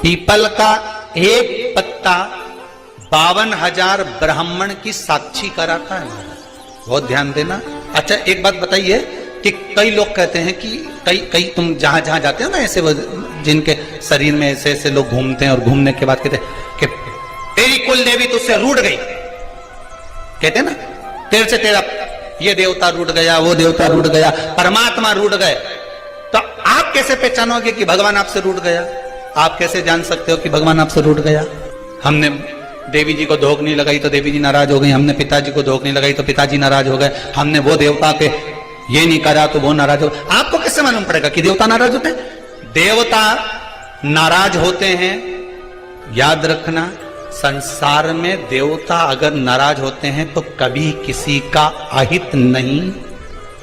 People का एक पत्ता 52,000 ब्राह्मण की साक्षी कराता है महाराज, बहुत ध्यान देना। अच्छा एक बात बताइए कि कई लोग कहते हैं कि कई तुम जहां जहां जाते हो ना, ऐसे वो जिनके शरीर में ऐसे ऐसे लोग घूमते हैं और घूमने के बाद कहते हैं कि तेरी कुल देवी तुझसे रूठ गई, कहते हैं ना, तेरे से तेरा ये देवता रूठ गया, वो देवता रूठ गया, परमात्मा रूठ गए। तो आप कैसे पहचानोगे कि भगवान आपसे रूठ गया? आप कैसे जान सकते हो कि भगवान आपसे रूठ गया? हमने देवी जी को धोख नहीं लगाई तो देवी जी नाराज हो गई, हमने पिताजी को धोख नहीं लगाई तो पिताजी नाराज हो गए, हमने वो देवता के ये नहीं करा तो वो नाराज हो। आपको कैसे मालूम पड़ेगा कि देवता नाराज होते हैं? देवता नाराज होते हैं, याद रखना, संसार में देवता अगर नाराज होते हैं तो कभी किसी का अहित नहीं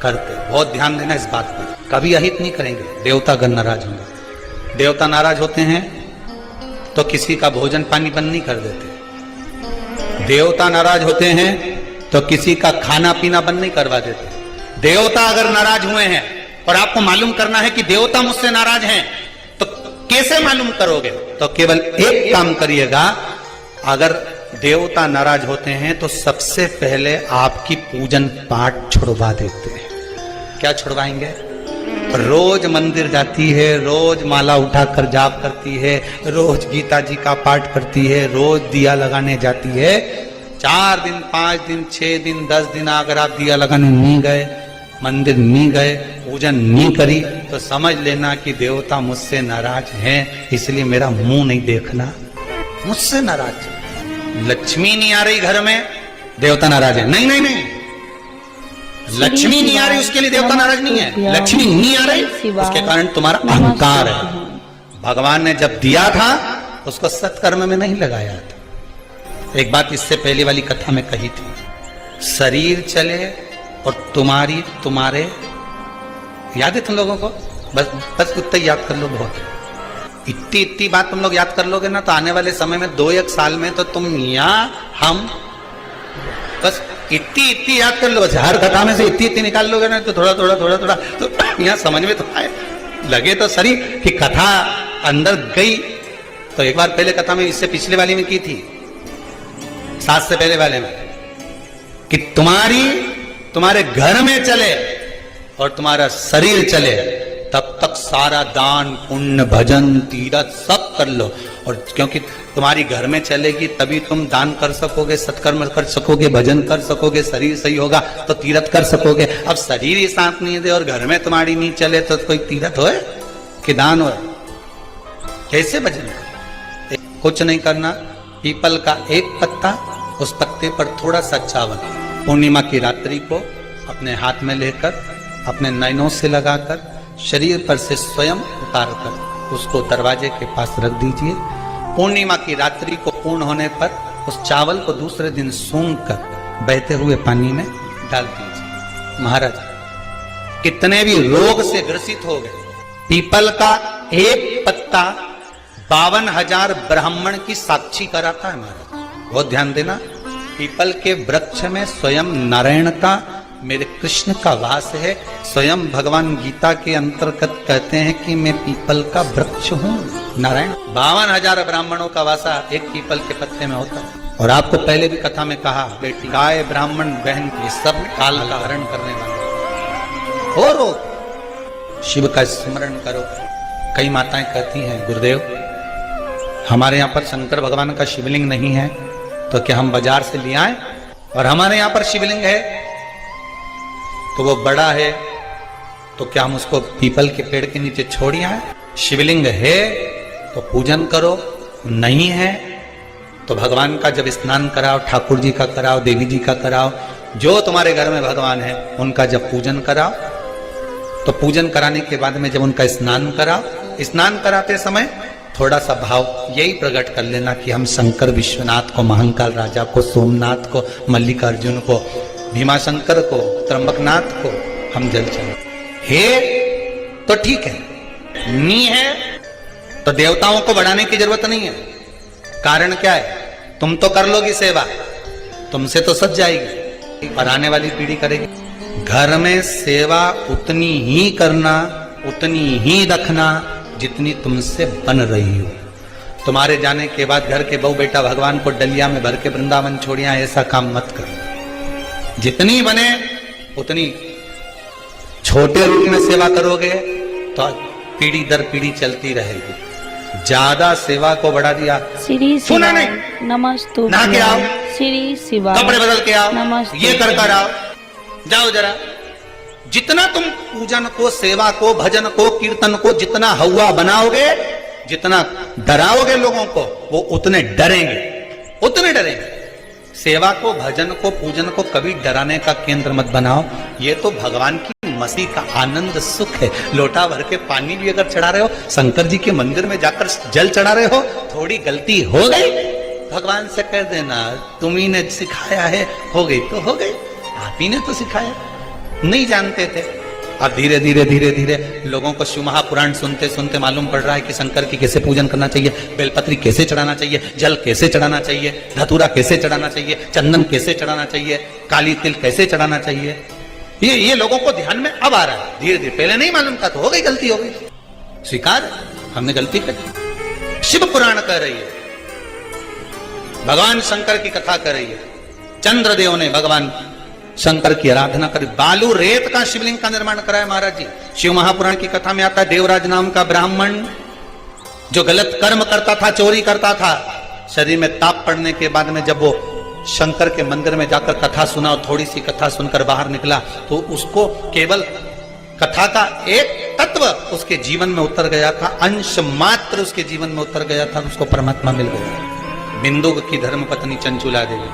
करते। बहुत ध्यान देना इस बात पर, कभी अहित नहीं करेंगे देवता अगर नाराज होंगे। देवता नाराज होते हैं तो किसी का भोजन पानी बंद नहीं कर देते। देवता नाराज होते हैं तो किसी का खाना पीना बंद नहीं करवा देते। देवता अगर नाराज हुए हैं और आपको मालूम करना है कि देवता मुझसे नाराज हैं, तो कैसे मालूम करोगे? तो केवल एक काम करिएगा, अगर देवता नाराज होते हैं तो सबसे पहले आपकी पूजन पाठ छुड़वा देते हैं। क्या छुड़वाएंगे? रोज मंदिर जाती है, रोज माला उठाकर जाप करती है, रोज गीता जी का पाठ करती है, रोज दिया लगाने जाती है। 4 दिन 5 दिन 6 दिन 10 दिन अगर आप दिया लगाने नहीं गए, मंदिर नहीं गए, पूजन नहीं करी, तो समझ लेना कि देवता मुझसे नाराज हैं, इसलिए मेरा मुंह नहीं देखना, मुझसे नाराज। लक्ष्मी नहीं आ रही घर में, देवता नाराज है? नहीं नहीं नहीं, लक्ष्मी नहीं आ रही उसके लिए देवता नाराज नहीं है। लक्ष्मी नहीं आ रही उसके कारण तुम्हारा अहंकार है। भगवान ने जब दिया था उसको सत्कर्म में नहीं लगाया था। एक बात इससे पहले वाली कथा में कही थी, शरीर चले और तुम्हारे याद है तुम लोगों को? बस उतना याद कर लो, बहुत इतनी बात तुम लोग याद कर लोगे ना, तो आने वाले समय में 2-1 साल में तो तुम या हम बस इतनी याद कर लो। बस हर कथा में से इतनी निकाल लोगे ना, तो थोड़ा तो यहाँ समझ में तो आए, लगे तो सही कि कथा अंदर गई। तो एक बार पहले कथा में, इससे पिछले वाली में की थी, 7 से पहले वाले में, कि तुम्हारे घर में चले और तुम्हारा शरीर चले, तब तक सारा दान पुण्य भजन तीरथ सब कर लो। और क्योंकि तुम्हारी घर में चलेगी तभी तुम दान कर सकोगे, सत्कर्म कर सकोगे, भजन कर सकोगे, शरीर सही होगा तो तीरथ कर सकोगे। अब शरीर ही साथ नहीं दे और घर में तुम्हारी नहीं चले तो कोई तीरथ होए कि दान होए? कैसे भजन? कुछ नहीं करना, पीपल का एक पत्ता, उस पत्ते पर थोड़ा सा चावल, पूर्णिमा की रात्रि को अपने हाथ में लेकर अपने नयनों से लगाकर शरीर पर से स्वयं उतारकर उसको दरवाजे के पास रख दीजिए। पूर्णिमा की रात्रि को पूर्ण होने पर उस चावल को दूसरे दिन सूंघ कर बहते हुए पानी में डाल दीजिए। महाराज कितने भी रोग से ग्रसित हो गए, पीपल का एक पत्ता 52,000 ब्राह्मण की साक्षी कराता है महाराज। बहुत ध्यान देना, पीपल के वृक्ष में स्वयं नारायण का, मेरे कृष्ण का वास है। स्वयं भगवान गीता के अंतर्गत कहते हैं कि मैं पीपल का वृक्ष हूँ, नारायण। 52,000 ब्राह्मणों का वासा एक पीपल के पत्ते में होता है। और आपको पहले भी कथा में कहा, बेटी गाय ब्राह्मण बहन ये सब काल का हरण करने वाले हो। रो शिव का स्मरण करो। कई माताएं कहती हैं, गुरुदेव हमारे यहाँ पर शंकर भगवान का शिवलिंग नहीं है, तो क्या हम बाजार से ले आए? और हमारे यहाँ पर शिवलिंग है तो वो बड़ा है, तो क्या हम उसको पीपल के पेड़ के नीचे छोड़ आए? शिवलिंग है तो पूजन करो, नहीं है तो भगवान का जब स्नान कराओ, ठाकुर जी का कराओ, देवी जी का कराओ, जो तुम्हारे घर में भगवान है उनका जब पूजन कराओ, तो पूजन कराने के बाद में जब उनका स्नान कराओ, स्नान कराते समय थोड़ा सा भाव यही प्रकट कर लेना कि हम शंकर विश्वनाथ को, महाकाल राजा को, सोमनाथ को, मल्लिकार्जुन को, भीमाशंकर को, त्र्यंबकनाथ को हम जल चढ़ाएं। है तो ठीक है, नहीं है तो देवताओं को बढ़ाने की जरूरत नहीं है। कारण क्या है? तुम तो कर लोगी सेवा, तुमसे तो सज जाएगी, पर आने वाली पीढ़ी करेगी। घर में सेवा उतनी ही करना, उतनी ही रखना जितनी तुमसे बन रही हो। तुम्हारे जाने के बाद घर के बहू बेटा भगवान को डलिया में भर के वृंदावन छोड़िया, ऐसा काम मत करो। जितनी बने उतनी छोटे रूप में सेवा करोगे तो पीढ़ी दर पीढ़ी चलती रहेगी। ज्यादा सेवा को बढ़ा दिया, सुना नहीं, नमस्तु नहा के आओ, श्री शिवा, कपड़े बदल के आओ, नमस्ते, ये कर आओ, जाओ जरा। जितना तुम पूजन को, सेवा को, भजन को, कीर्तन को जितना हवा बनाओगे, जितना डराओगे लोगों को, वो उतने डरेंगे, उतने डरेंगे। सेवा को, भजन को, पूजन को कभी डराने का केंद्र मत बनाओ। ये तो भगवान की मसीह का आनंद सुख है। लोटा भर के पानी भी अगर चढ़ा रहे हो, शंकर जी के मंदिर में जाकर जल चढ़ा रहे हो, थोड़ी गलती हो गई, भगवान से कह देना तुम्ही ने सिखाया है, हो गई तो हो गई, आप ही ने तो सिखाया, नहीं जानते थे। अब धीरे धीरे धीरे धीरे लोगों को शिव महापुराण सुनते सुनते मालूम पड़ रहा है कि शंकर की कैसे पूजन करना चाहिए, बेलपत्री कैसे चढ़ाना चाहिए, जल कैसे चढ़ाना चाहिए, धतूरा कैसे चढ़ाना चाहिए, चंदन कैसे चढ़ाना चाहिए, काली तिल कैसे चढ़ाना चाहिए। ये लोगों को ध्यान में अब आ रहा है धीरे धीरे। पहले नहीं मालूम था तो हो गई, गलती हो गई, स्वीकार, हमने गलती की। शिव पुराण कह रही है, भगवान शंकर की कथा कर रही है, चंद्रदेव ने भगवान शंकर की आराधना करी, बालू रेत का शिवलिंग का निर्माण कराया महाराज जी। शिव महापुराण की कथा में आता है, देवराज नाम का ब्राह्मण जो गलत कर्म करता था, चोरी करता था, शरीर में ताप पड़ने के बाद में जब वो शंकर के मंदिर में जाकर कथा सुना और थोड़ी सी कथा सुनकर बाहर निकला तो उसको केवल कथा का एक तत्व उसके जीवन में उतर गया था, अंश मात्र उसके जीवन में उतर गया था, उसको परमात्मा मिल गया। बिंदुक की धर्मपत्नी चंचुला देवी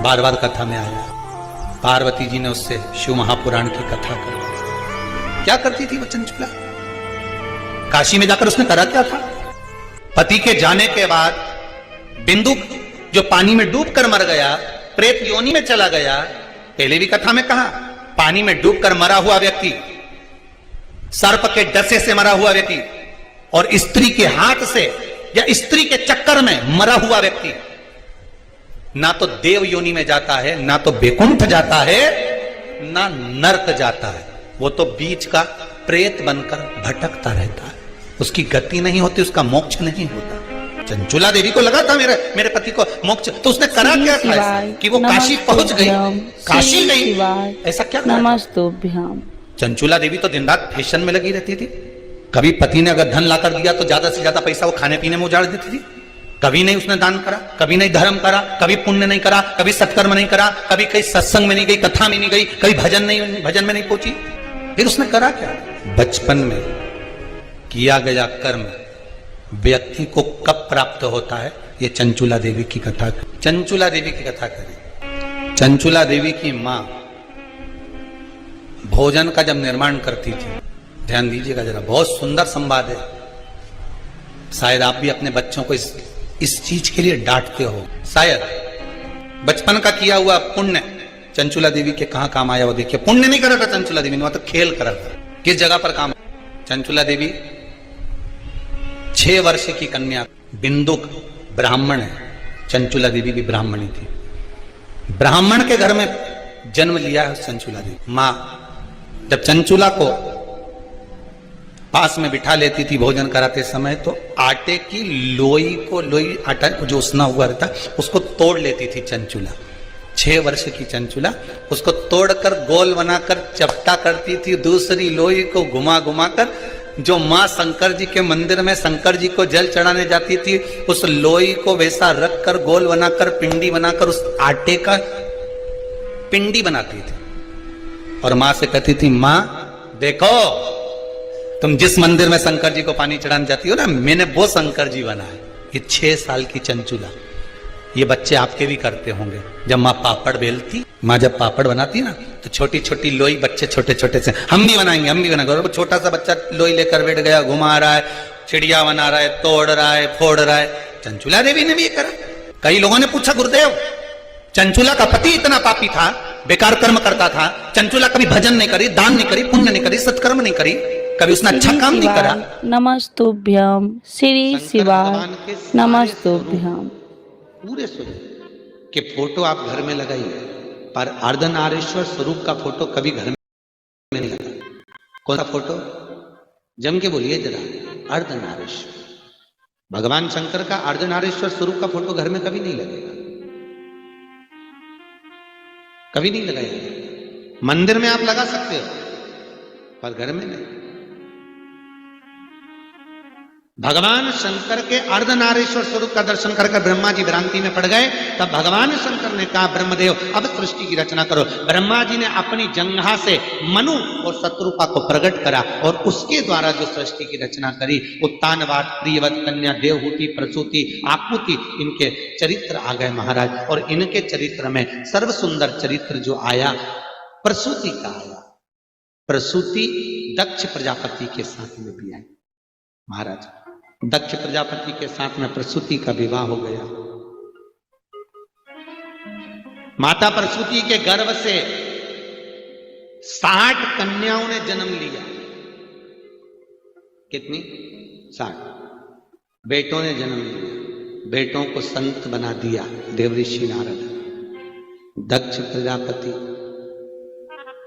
बार बार कथा में आया, पार्वती जी ने उससे शिव महापुराण की कथा करवाई। क्या करती थी वो चंचुला? काशी में जाकर उसने करा क्या था? पति के जाने के बाद बिंदुक जो पानी में डूबकर मर गया, प्रेत योनि में चला गया, पहले भी कथा में कहा, पानी में डूबकर मरा हुआ व्यक्ति, सर्प के डसे से मरा हुआ व्यक्ति और स्त्री के हाथ से या स्त्री के चक्कर में मरा हुआ व्यक्ति ना तो देव योनि में जाता है, ना तो बैकुंठ जाता है, ना नरक जाता है, वो तो बीच का प्रेत बनकर भटकता रहता है, उसकी गति नहीं होती, उसका मोक्ष नहीं होता। चंचुला देवी को लगा था मेरे पति को मोक्ष, तो उसने करा क्या था कि वो काशी पहुंच गई, काशी गई, ऐसा क्या नमस्तुभ्यम। चंचुला देवी तो दिन रात फैशन में लगी रहती थी। कभी पति ने अगर धन लाकर दिया तो ज्यादा से ज्यादा पैसा वो खाने पीने में उजाड़ देती थी। कभी नहीं उसने दान करा, कभी नहीं धर्म करा, कभी पुण्य नहीं करा, कभी सत्कर्म नहीं करा, कभी कहीं सत्संग में नहीं गई, कथा में नहीं गई, कभी भजन में नहीं पहुंची। फिर उसने करा क्या? बचपन में किया गया कर्म व्यक्ति को कब प्राप्त होता है, ये चंचुला देवी की कथा। चंचुला देवी की कथा करें। चंचुला देवी की मां भोजन का जब निर्माण करती थी, ध्यान दीजिएगा जरा, बहुत सुंदर संवाद है, शायद आप भी अपने बच्चों को इस चीज के लिए डांटते हो। शायद बचपन का किया हुआ पुण्य चंचुला देवी के कहां काम आया वो देखिए। पुण्य नहीं करा था चंचुला देवी ने, वहां तो खेल करा था। किस जगह पर काम? चंचुला देवी 6 वर्ष की कन्या, बिंदुक ब्राह्मण है, चंचुला देवी भी ब्राह्मणी थी, ब्राह्मण के घर में जन्म लिया है चंचुला देवी। मां जब चंचुला को पास में बिठा लेती थी भोजन कराते समय, तो आटे की लोई आटा जो उसना हुआ रहता उसको तोड़ लेती थी चंचुला। 6 वर्ष की चंचुला उसको तोड़कर गोल बनाकर चपटा करती थी, दूसरी लोई को घुमा घुमा कर जो मां शंकर जी के मंदिर में शंकर जी को जल चढ़ाने जाती थी, उस लोई को वैसा रख कर गोल बनाकर पिंडी बनाकर उस आटे का पिंडी बनाती थी और मां से कहती थी, मां देखो तुम जिस मंदिर में शंकर जी को पानी चढ़ाने जाती हो ना, मैंने वो शंकर जी बना है। ये 6 साल की चंचुला, ये बच्चे आपके भी करते होंगे। जब माँ पापड़ बेलती, माँ जब पापड़ बनाती ना तो छोटी छोटी लोई बच्चे छोटे छोटे से, हम भी बनाएंगे। और छोटा सा बच्चा लोई लेकर बैठ गया, घुमा रहा है, चिड़िया बना रहा है, तोड़ रहा है, फोड़ रहा है। चंचुला देवी ने भी ये करा। कई लोगों ने पूछा, गुरुदेव चंचुला का पति इतना पापी था, बेकार कर्म करता था, चंचुला कभी भजन नहीं करी, दान नहीं करी, पुण्य नहीं करी, सत्कर्म नहीं करी, कभी उसने अच्छा काम नहीं करा। नमस्तुभ्यम श्री शिवाय, नमस्तुभ्यम। पूरे स्वरूप के फोटो आप घर में लगाइए, पर अर्धनारीश्वर स्वरूप का फोटो कभी घर में नहीं लगा। कौन सा फोटो? जम के बोलिए जरा। अर्धनारीश्वर भगवान शंकर का अर्धनारीश्वर स्वरूप का फोटो घर में कभी नहीं लगेगा, कभी नहीं लगाएगा। मंदिर में आप लगा सकते हो पर घर में नहीं। भगवान शंकर के अर्धनारीश्वर स्वरूप का दर्शन कर ब्रह्मा जी भ्रांति में पड़ गए। तब भगवान शंकर ने कहा ब्रह्मदेव अब सृष्टि की रचना करो। ब्रह्मा जी ने अपनी जंघा से मनु और शत्रुपा को प्रकट करा और उसके द्वारा जो सृष्टि की रचना करी, उत्तानवाद, प्रियवत, कन्या, देवहूति, प्रसूति, आकुति, इनके चरित्र आ गए महाराज। और इनके चरित्र में सर्व सुंदर चरित्र जो आया प्रसूति का आया। प्रसूति दक्ष प्रजापति के साथ में भी आई महाराज। दक्ष प्रजापति के साथ में प्रसूति का विवाह हो गया। माता प्रसूति के गर्भ से 60 कन्याओं ने जन्म लिया। कितनी? 60 बेटों ने जन्म लिया। बेटों को संत बना दिया देवऋषि नारद। दक्ष प्रजापति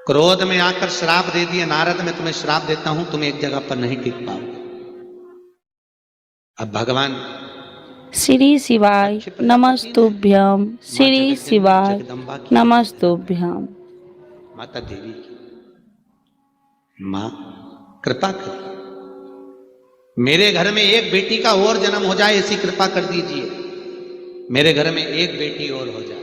क्रोध में आकर श्राप दे दिया, नारद मैं तुम्हें श्राप देता हूं, तुम एक जगह पर नहीं टिक पाओगे। अब भगवान श्री शिवाय नमस्तुभ्यम, श्री शिवाय नमस्तुभ्यम। माता देवी की मां कृपा कर, मेरे घर में एक बेटी का और जन्म हो जाए, ऐसी कृपा कर दीजिए। मेरे घर में एक बेटी और हो जाए।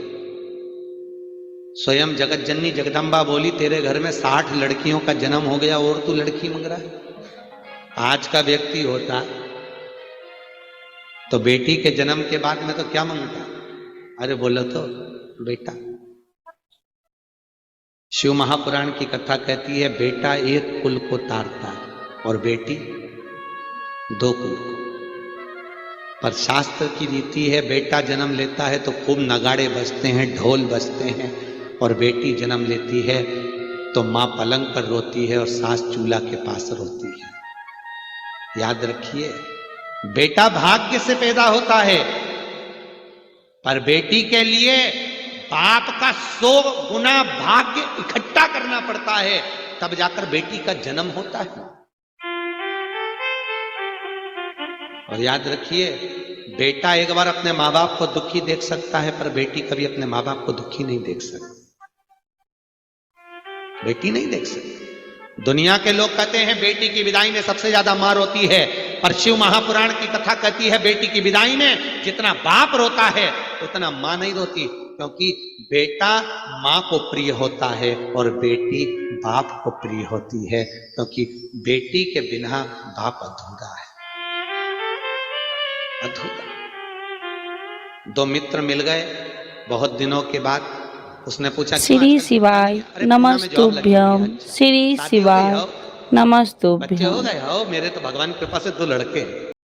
स्वयं जगत जननी जगदम्बा बोली तेरे घर में 60 लड़कियों का जन्म हो गया और तू लड़की मांग रहा है। आज का व्यक्ति होता तो बेटी के जन्म के बाद में तो क्या मांगता? अरे बोलो तो बेटा। शिव महापुराण की कथा कहती है बेटा एक कुल को तारता और बेटी 2 कुल को। पर शास्त्र की रीति है बेटा जन्म लेता है तो खूब नगाड़े बजते हैं, ढोल बजते हैं, और बेटी जन्म लेती है तो मां पलंग पर रोती है और सास चूल्हा के पास रोती है। याद रखिए बेटा भाग्य से पैदा होता है, पर बेटी के लिए बाप का 100 गुना भाग्य इकट्ठा करना पड़ता है, तब जाकर बेटी का जन्म होता है। और याद रखिए बेटा एक बार अपने माँ बाप को दुखी देख सकता है, पर बेटी कभी अपने माँ बाप को दुखी नहीं देख सकती। बेटी नहीं देख सकती। दुनिया के लोग कहते हैं बेटी की विदाई में सबसे ज्यादा मार होती है, पर शिव महापुराण की कथा कहती है बेटी की विदाई में जितना बाप रोता है उतना मां नहीं रोती, क्योंकि बेटा मां को प्रिय होता है और बेटी बाप को प्रिय होती है, क्योंकि बेटी के बिना बाप अधूरा है, अधूरा। 2 मित्र मिल गए बहुत दिनों के बाद। उसने पूछा श्री शिवाय नमस्तुभ्यम, श्री शिवाय नमस्तुभ्यम। बच्चे हो गए हो? मेरे तो भगवान की कृपा से 2 लड़के हैं।